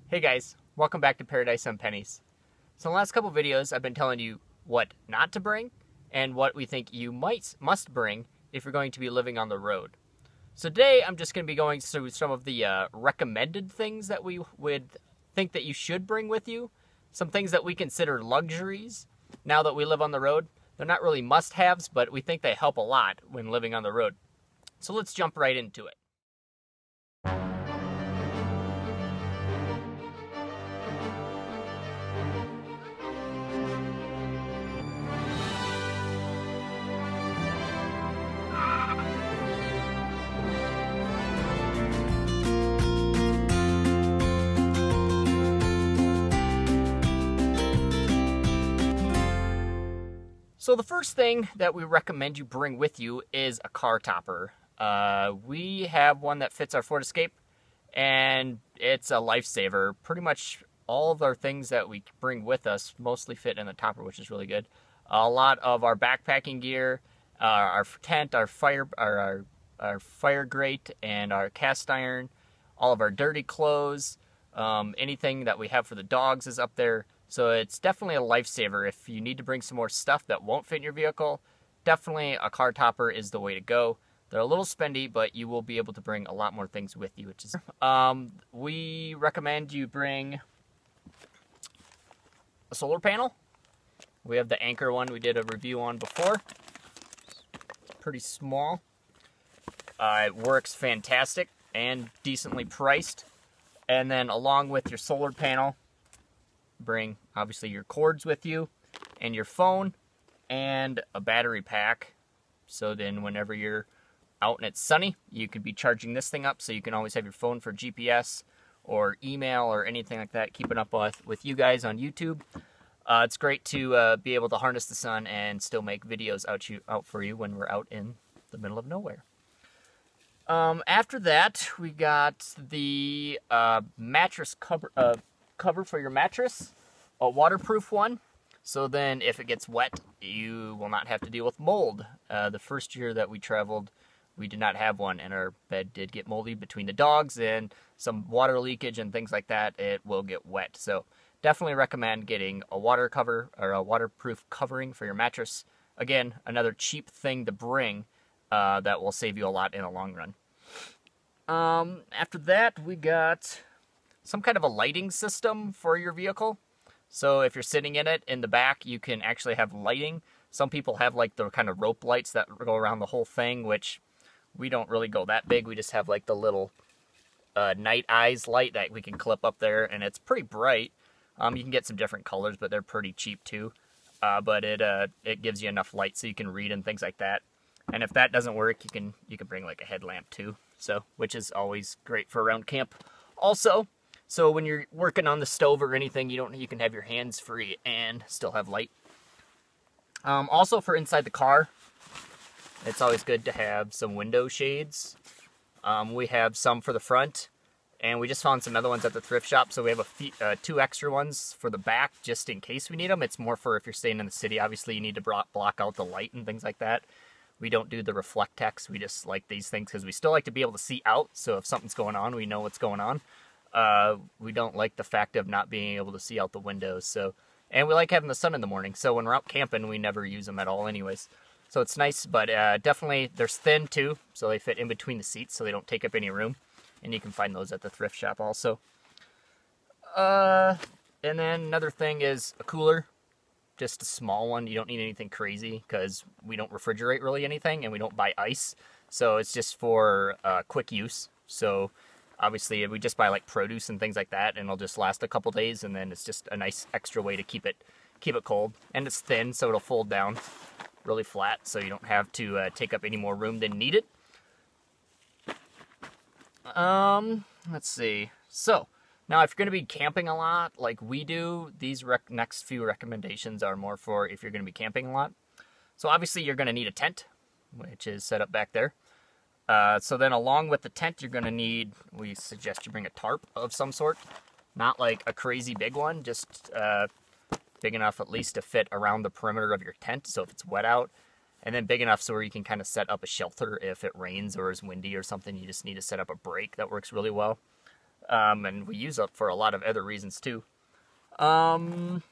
Hey guys, welcome back to Paradise on Pennies. So in the last couple videos, I've been telling you what not to bring and what we think you must bring if you're going to be living on the road. So today, I'm just going to be going through some of the recommended things that we would think that you should bring with you. Some things that we consider luxuries now that we live on the road. They're not really must-haves, but we think they help a lot when living on the road. So let's jump right into it. So the first thing that we recommend you bring with you is a car topper. We have one that fits our Ford Escape, and it's a lifesaver. Pretty much all of our things that we bring with us mostly fit in the topper, which is really good. A lot of our backpacking gear, our tent, our fire grate, and our cast iron, all of our dirty clothes, anything that we have for the dogs is up there. So it's definitely a lifesaver. If you need to bring some more stuff that won't fit in your vehicle, definitely a car topper is the way to go. They're a little spendy, but you will be able to bring a lot more things with you, which is we recommend you bring a solar panel. We have the Anchor one we did a review on before. Pretty small. It works fantastic and decently priced. And then along with your solar panel, bring obviously your cords with you and your phone and a battery pack, so then whenever you're out and it's sunny, you could be charging this thing up, so you can always have your phone for GPS or email or anything like that, keeping up with you guys on YouTube. It's great to be able to harness the sun and still make videos out for you when we're out in the middle of nowhere. After that, we got the mattress cover for your mattress, a waterproof one, so then if it gets wet, you will not have to deal with mold. The first year that we traveled, we did not have one, and our bed did get moldy between the dogs and some water leakage and things like that. It will get wet, so definitely recommend getting a water cover or a waterproof covering for your mattress. Again, another cheap thing to bring that will save you a lot in the long run. After that, we got some kind of a lighting system for your vehicle. So if you're sitting in it, in the back, you can actually have lighting. Some people have like the kind of rope lights that go around the whole thing, which we don't really go that big. We just have like the little night eyes light that we can clip up there, and it's pretty bright. You can get some different colors, but they're pretty cheap too. But it gives you enough light so you can read and things like that. And if that doesn't work, you can bring like a headlamp too. So, which is always great for around camp. Also, so when you're working on the stove or anything, you can have your hands free and still have light. Also for inside the car, it's always good to have some window shades. We have some for the front, and we just found some other ones at the thrift shop. So we have two extra ones for the back just in case we need them. It's more for if you're staying in the city. Obviously, you need to block out the light and things like that. We don't do the Reflectex. We just like these things because we still like to be able to see out. So if something's going on, we know what's going on. We don't like the fact of not being able to see out the windows. So, and we like having the sun in the morning. So when we're out camping, we never use them at all anyways. So it's nice, but definitely they're thin too. So they fit in between the seats so they don't take up any room. And you can find those at the thrift shop also. And then another thing is a cooler. Just a small one. You don't need anything crazy because we don't refrigerate really anything and we don't buy ice. So it's just for quick use. So obviously we just buy like produce and things like that, and it'll just last a couple days, and then it's just a nice extra way to keep it cold. And it's thin, so it'll fold down really flat, so you don't have to take up any more room than needed. Let's see. So now, if you're going to be camping a lot, like we do, these next few recommendations are more for if you're going to be camping a lot. So obviously, you're going to need a tent, which is set up back there. So then along with the tent, you're going to need, we suggest you bring a tarp of some sort. Not like a crazy big one, just big enough at least to fit around the perimeter of your tent, so if it's wet out. And then big enough so where you can kind of set up a shelter if it rains or is windy or something. You just need to set up a break. That works really well. And we use it for a lot of other reasons too. And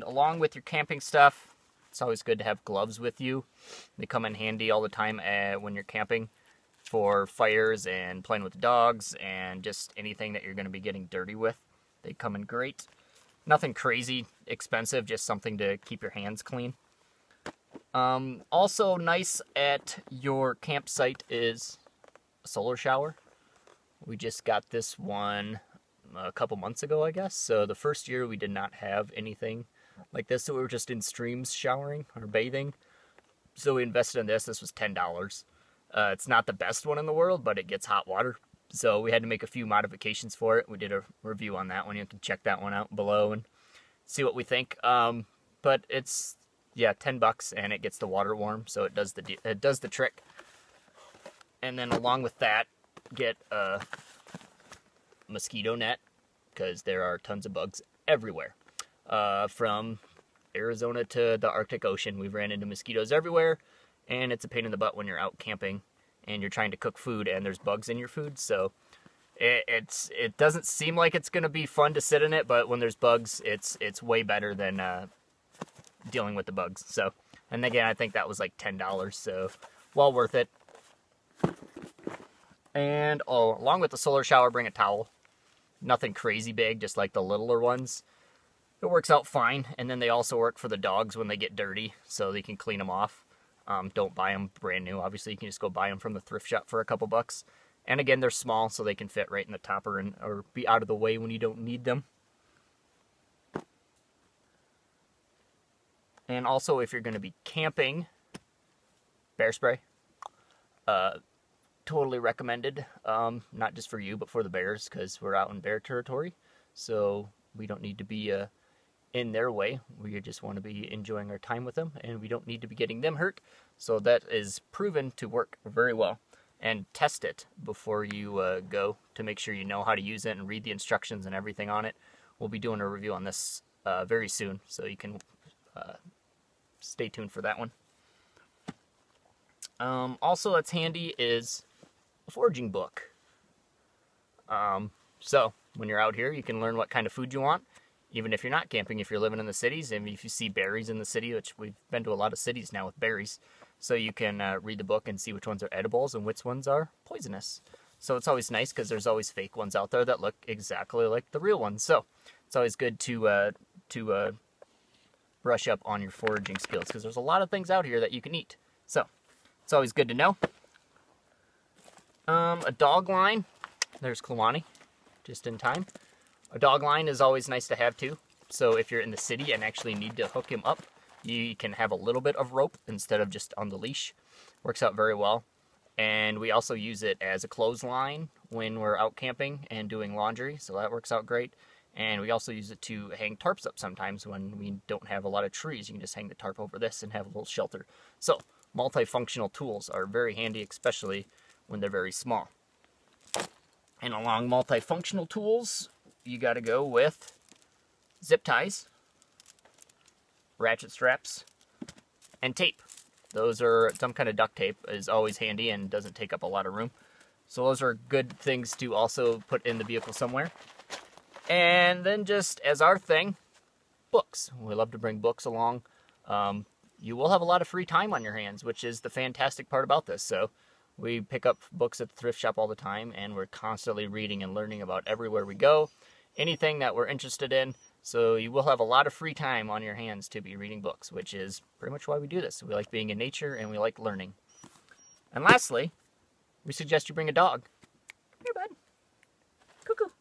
along with your camping stuff, it's always good to have gloves with you. They come in handy all the time when you're camping for fires and playing with the dogs and just anything that you're going to be getting dirty with. They come in great. Nothing crazy expensive, just something to keep your hands clean. Also nice at your campsite is a solar shower. We just got this one a couple months ago, I guess. So the first year we did not have anything like this, so we were just in streams showering or bathing. So we invested in this. This was $10. It's not the best one in the world, but it gets hot water. So we had to make a few modifications for it. We did a review on that one. You can check that one out below and see what we think. But it's, yeah, $10 and it gets the water warm, so it does the trick. And then along with that, get a mosquito net, because there are tons of bugs everywhere. From Arizona to the Arctic Ocean, we've ran into mosquitoes everywhere, and it's a pain in the butt when you're out camping and you're trying to cook food and there's bugs in your food. So it doesn't seem like it's going to be fun to sit in it, but when there's bugs, it's way better than dealing with the bugs. So, and again, I think that was like $10, so well worth it. And along with the solar shower, bring a towel. Nothing crazy big, just like the littler ones. It works out fine, and then they also work for the dogs when they get dirty, so they can clean them off. Don't buy them brand new. Obviously, you can just go buy them from the thrift shop for a couple bucks. And again, they're small, so they can fit right in the topper or be out of the way when you don't need them. And also, if you're going to be camping, bear spray. Totally recommended. Not just for you, but for the bears, because we're out in bear territory. So we don't need to be in their way. We just want to be enjoying our time with them, and we don't need to be getting them hurt. So that is proven to work very well. And test it before you go to make sure you know how to use it and read the instructions and everything on it. We'll be doing a review on this very soon, so you can stay tuned for that one. Also, that's handy is a foraging book. So when you're out here, you can learn what kind of food you want. Even if you're not camping, if you're living in the cities, and if you see berries in the city, which we've been to a lot of cities now with berries, so you can read the book and see which ones are edibles and which ones are poisonous. So it's always nice because there's always fake ones out there that look exactly like the real ones. So it's always good to brush up on your foraging skills, because there's a lot of things out here that you can eat. So it's always good to know. A dog line. There's Kluani, just in time. A dog line is always nice to have too. So if you're in the city and actually need to hook him up, you can have a little bit of rope instead of just on the leash. Works out very well. And we also use it as a clothesline when we're out camping and doing laundry, so that works out great. And we also use it to hang tarps up sometimes when we don't have a lot of trees. You can just hang the tarp over this and have a little shelter. So multifunctional tools are very handy, especially when they're very small. And along multifunctional tools, you got to go with zip ties, ratchet straps, and tape. Those are, some kind of duct tape is always handy and doesn't take up a lot of room. So those are good things to also put in the vehicle somewhere. And then just as our thing, books. We love to bring books along. You will have a lot of free time on your hands, which is the fantastic part about this. So we pick up books at the thrift shop all the time, and we're constantly reading and learning about everywhere we go, anything that we're interested in. So you will have a lot of free time on your hands to be reading books, which is pretty much why we do this. We like being in nature, and we like learning. And lastly, we suggest you bring a dog. Here, bud. Cuckoo.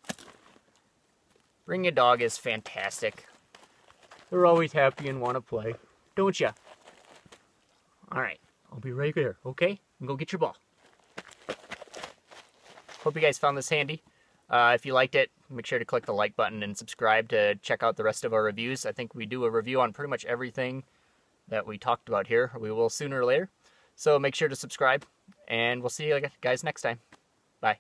Bringing a dog is fantastic. They're always happy and want to play, don't ya? Alright, I'll be right there, okay? And go get your ball. Hope you guys found this handy. If you liked it, make sure to click the like button and subscribe to check out the rest of our reviews. I think we do a review on pretty much everything that we talked about here. We will sooner or later. So make sure to subscribe, and we'll see you guys next time. Bye.